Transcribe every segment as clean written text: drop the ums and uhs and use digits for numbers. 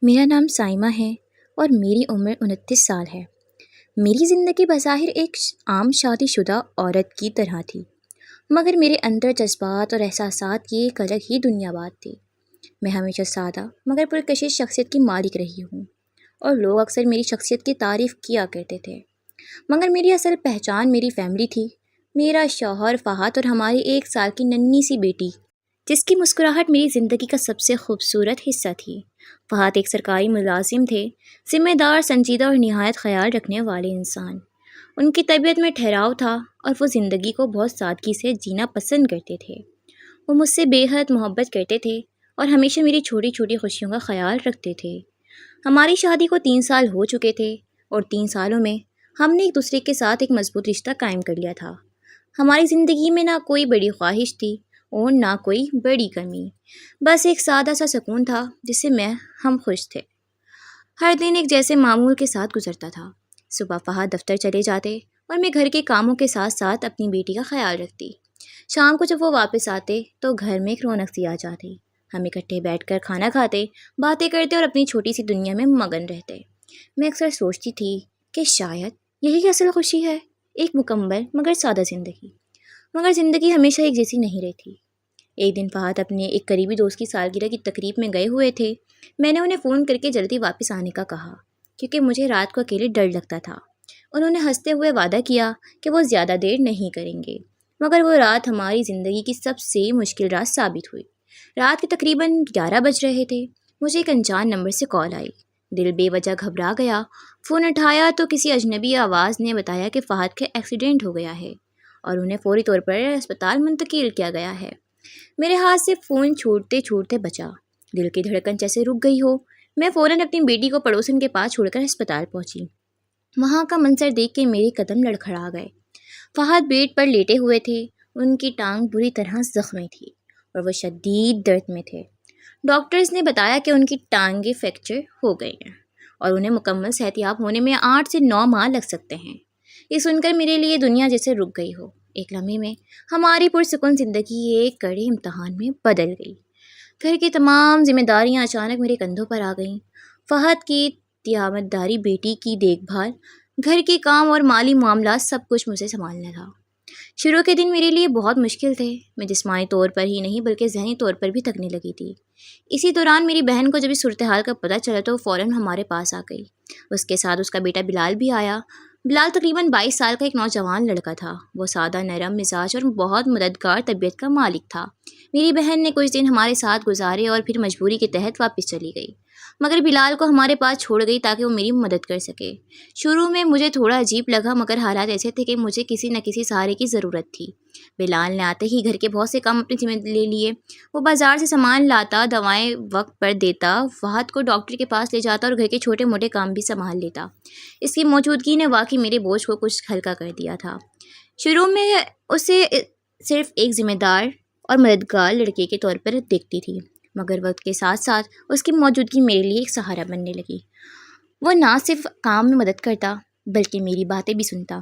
میرا نام سائمہ ہے اور میری عمر 29 سال ہے۔ میری زندگی بظاہر ایک عام شادی شدہ عورت کی طرح تھی، مگر میرے اندر جذبات اور احساسات کی ایک الگ ہی دنیا بات تھی۔ میں ہمیشہ سادہ مگر پرکشش شخصیت کی مالک رہی ہوں، اور لوگ اکثر میری شخصیت کی تعریف کیا کرتے تھے، مگر میری اصل پہچان میری فیملی تھی۔ میرا شوہر فہد اور ہماری 1 سال کی ننھی سی بیٹی، جس کی مسکراہٹ میری زندگی کا سب سے خوبصورت حصہ تھی۔ فہد ایک سرکاری ملازم تھے، ذمہ دار، سنجیدہ اور نہایت خیال رکھنے والے انسان۔ ان کی طبیعت میں ٹھہراؤ تھا اور وہ زندگی کو بہت سادگی سے جینا پسند کرتے تھے۔ وہ مجھ سے بے حد محبت کرتے تھے اور ہمیشہ میری چھوٹی چھوٹی خوشیوں کا خیال رکھتے تھے۔ ہماری شادی کو 3 سال ہو چکے تھے اور 3 سالوں میں ہم نے ایک دوسرے کے ساتھ ایک مضبوط رشتہ قائم کر لیا تھا۔ ہماری زندگی میں نہ کوئی بڑی خواہش تھی اور نہ کوئی بڑی کمی، بس ایک سادہ سا سکون تھا جس سے ہم خوش تھے۔ ہر دن ایک جیسے معمول کے ساتھ گزرتا تھا۔ صبح فہد دفتر چلے جاتے اور میں گھر کے کاموں کے ساتھ ساتھ اپنی بیٹی کا خیال رکھتی۔ شام کو جب وہ واپس آتے تو گھر میں ایک رونق سی آ جاتی۔ ہم اکٹھے بیٹھ کر کھانا کھاتے، باتیں کرتے اور اپنی چھوٹی سی دنیا میں مگن رہتے۔ میں اکثر سوچتی تھی کہ شاید یہی اصل خوشی ہے، ایک مکمل مگر سادہ زندگی۔ مگر زندگی ہمیشہ ایک جیسی نہیں رہتی۔ ایک دن فہد اپنے ایک قریبی دوست کی سالگرہ کی تقریب میں گئے ہوئے تھے۔ میں نے انہیں فون کر کے جلدی واپس آنے کا کہا، کیونکہ مجھے رات کو اکیلے ڈر لگتا تھا۔ انہوں نے ہنستے ہوئے وعدہ کیا کہ وہ زیادہ دیر نہیں کریں گے، مگر وہ رات ہماری زندگی کی سب سے مشکل رات ثابت ہوئی۔ رات کے تقریباً 11 بج رہے تھے۔ مجھے ایک انجان نمبر سے کال آئی۔ دل بے وجہ گھبرا گیا۔ فون اٹھایا تو کسی اجنبی آواز نے بتایا کہ فہد کا ایکسیڈنٹ ہو گیا ہے اور انہیں فوری طور پر اسپتال منتقل کیا گیا ہے۔ میرے ہاتھ سے فون چھوٹتے چھوٹتے بچا، دل کی دھڑکن جیسے رک گئی ہو۔ میں فوراً اپنی بیٹی کو پڑوسن کے پاس چھوڑ کر ہسپتال پہنچی۔ وہاں کا منظر دیکھ کے میرے قدم لڑکھڑا گئے۔ فہد بیڈ پر لیٹے ہوئے تھے، ان کی ٹانگ بری طرح زخمی تھی اور وہ شدید درد میں تھے۔ ڈاکٹرز نے بتایا کہ ان کی ٹانگیں فریکچر ہو گئی ہیں اور انہیں مکمل صحتیاب ہونے میں 8 سے 9 ماہ لگ سکتے ہیں۔ یہ سن کر میرے لیے دنیا جیسے رک گئی ہو۔ ایک لمحے میں ہماری پرسکون زندگی ایک کڑے امتحان میں بدل گئی۔ گھر کی تمام ذمہ داریاں اچانک میرے کندھوں پر آ گئیں۔ فہد کی دیامتداری، بیٹی کی دیکھ بھال، گھر کے کام اور مالی معاملات، سب کچھ مجھے سنبھالنا تھا۔ شروع کے دن میرے لیے بہت مشکل تھے۔ میں جسمانی طور پر ہی نہیں بلکہ ذہنی طور پر بھی تھکنے لگی تھی۔ اسی دوران میری بہن کو جب اس صورتحال کا پتہ چلا تو وہ فوراً ہمارے پاس آ گئی۔ اس کے ساتھ اس کا بیٹا بلال بھی آیا۔ بلال تقریباً 22 سال کا ایک نوجوان لڑکا تھا۔ وہ سادہ، نرم مزاج اور بہت مددگار طبیعت کا مالک تھا۔ میری بہن نے کچھ دن ہمارے ساتھ گزارے اور پھر مجبوری کے تحت واپس چلی گئی، مگر بلال کو ہمارے پاس چھوڑ گئی تاکہ وہ میری مدد کر سکے۔ شروع میں مجھے تھوڑا عجیب لگا، مگر حالات ایسے تھے کہ مجھے کسی نہ کسی سہارے کی ضرورت تھی۔ بلال نے آتے ہی گھر کے بہت سے کام اپنے ذمہ لے لیے۔ وہ بازار سے سامان لاتا، دوائیں وقت پر دیتا، فہد کو ڈاکٹر کے پاس لے جاتا اور گھر کے چھوٹے موٹے کام بھی سنبھال لیتا۔ اس کی موجودگی نے واقعی میرے بوجھ کو کچھ ہلکا کر دیا تھا۔ شروع میں اسے صرف ایک ذمہ دار اور مددگار لڑکے کے طور پر دیکھتی تھی، مگر وقت کے ساتھ ساتھ اس کی موجودگی میرے لیے ایک سہارا بننے لگی۔ وہ نہ صرف کام میں مدد کرتا بلکہ میری باتیں بھی سنتا۔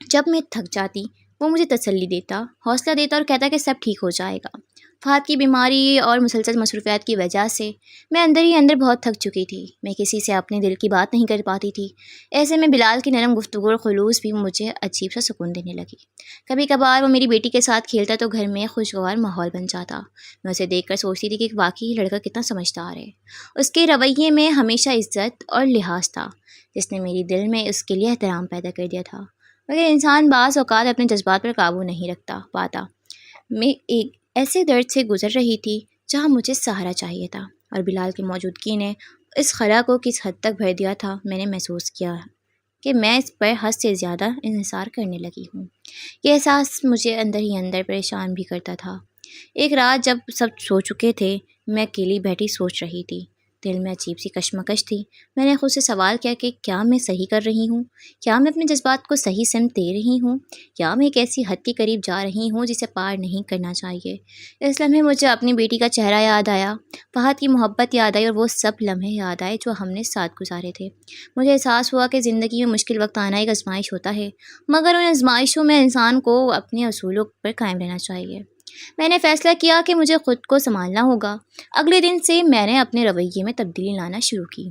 جب میں تھک جاتی وہ مجھے تسلی دیتا، حوصلہ دیتا اور کہتا کہ سب ٹھیک ہو جائے گا۔ فہد کی بیماری اور مسلسل مصروفیات کی وجہ سے میں اندر ہی اندر بہت تھک چکی تھی۔ میں کسی سے اپنے دل کی بات نہیں کر پاتی تھی۔ ایسے میں بلال کی نرم گفتگو اور خلوص بھی مجھے عجیب سا سکون دینے لگی۔ کبھی کبھار وہ میری بیٹی کے ساتھ کھیلتا تو گھر میں خوشگوار ماحول بن جاتا۔ میں اسے دیکھ کر سوچتی تھی کہ واقعی یہ لڑکا کتنا سمجھدار ہے۔ اس کے رویے میں ہمیشہ عزت اور لحاظ تھا، جس نے میری دل میں اس کے لیے احترام پیدا کر دیا تھا۔ مگر انسان بعض اوقات اپنے جذبات پر قابو نہیں رکھتا پاتا۔ میں ایک ایسے درد سے گزر رہی تھی جہاں مجھے سہارا چاہیے تھا، اور بلال کی موجودگی نے اس خلا کو کس حد تک بھر دیا تھا۔ میں نے محسوس کیا کہ میں اس پر حد سے زیادہ انحصار کرنے لگی ہوں۔ یہ احساس مجھے اندر ہی اندر پریشان بھی کرتا تھا۔ ایک رات جب سب سو چکے تھے، میں اکیلی بیٹھی سوچ رہی تھی۔ دل میں عجیب سی کشمکش تھی۔ میں نے خود سے سوال کیا کہ کیا میں صحیح کر رہی ہوں؟ کیا میں اپنے جذبات کو صحیح سمت دے رہی ہوں؟ کیا میں ایک ایسی حد کے قریب جا رہی ہوں جسے پار نہیں کرنا چاہیے؟ اس لمحے مجھے اپنی بیٹی کا چہرہ یاد آیا، فہد کی محبت یاد آئی اور وہ سب لمحے یاد آئے جو ہم نے ساتھ گزارے تھے۔ مجھے احساس ہوا کہ زندگی میں مشکل وقت آنا ایک آزمائش ہوتا ہے، مگر ان آزمائشوں میں انسان کو اپنے اصولوں پر قائم رہنا چاہیے۔ میں نے فیصلہ کیا کہ مجھے خود کو سنبھالنا ہوگا۔ اگلے دن سے میں نے اپنے رویے میں تبدیلی لانا شروع کی۔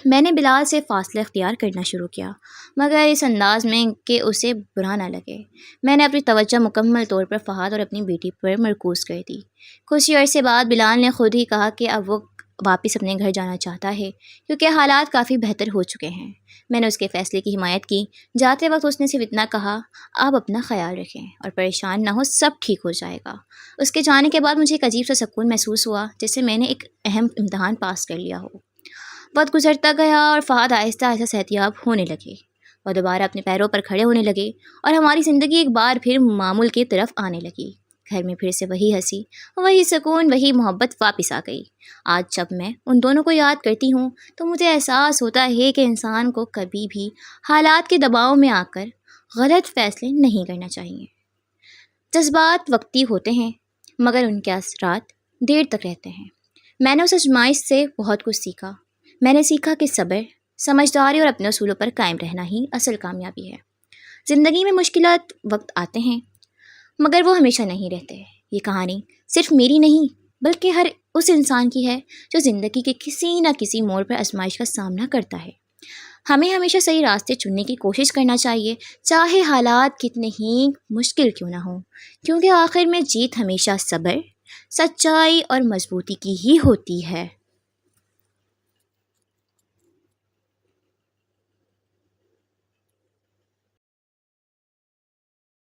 میں نے بلال سے فاصلہ اختیار کرنا شروع کیا، مگر اس انداز میں کہ اسے برا نہ لگے۔ میں نے اپنی توجہ مکمل طور پر فہد اور اپنی بیٹی پر مرکوز کر دی۔ کچھ ہی عرصے بعد بلال نے خود ہی کہا کہ اب وہ واپس اپنے گھر جانا چاہتا ہے کیونکہ حالات کافی بہتر ہو چکے ہیں۔ میں نے اس کے فیصلے کی حمایت کی۔ جاتے وقت اس نے صرف اتنا کہا، آپ اپنا خیال رکھیں اور پریشان نہ ہو، سب ٹھیک ہو جائے گا۔ اس کے جانے کے بعد مجھے ایک عجیب سا سکون محسوس ہوا، جیسے میں نے ایک اہم امتحان پاس کر لیا ہو۔ وقت گزرتا گیا اور فہد آہستہ آہستہ صحتیاب ہونے لگے۔ وہ دوبارہ اپنے پیروں پر کھڑے ہونے لگے اور ہماری زندگی ایک بار پھر معمول کی طرف آنے لگی۔ گھر میں پھر سے وہی ہنسی، وہی سکون، وہی محبت واپس آ گئی۔ آج جب میں ان دونوں کو یاد کرتی ہوں تو مجھے احساس ہوتا ہے کہ انسان کو کبھی بھی حالات کے دباؤ میں آ کر غلط فیصلے نہیں کرنا چاہیے۔ جذبات وقتی ہوتے ہیں مگر ان کے اثرات دیر تک رہتے ہیں۔ میں نے اس آزمائش سے بہت کچھ سیکھا۔ میں نے سیکھا کہ صبر، سمجھداری اور اپنے اصولوں پر قائم رہنا ہی اصل کامیابی ہے۔ زندگی میں مشکلات وقت آتے ہیں مگر وہ ہمیشہ نہیں رہتے۔ یہ کہانی صرف میری نہیں بلکہ ہر اس انسان کی ہے جو زندگی کے کسی نہ کسی موڑ پر آزمائش کا سامنا کرتا ہے۔ ہمیں ہمیشہ صحیح راستے چننے کی کوشش کرنا چاہیے، چاہے حالات کتنے ہی مشکل کیوں نہ ہوں، کیونکہ آخر میں جیت ہمیشہ صبر، سچائی اور مضبوطی کی ہی ہوتی ہے۔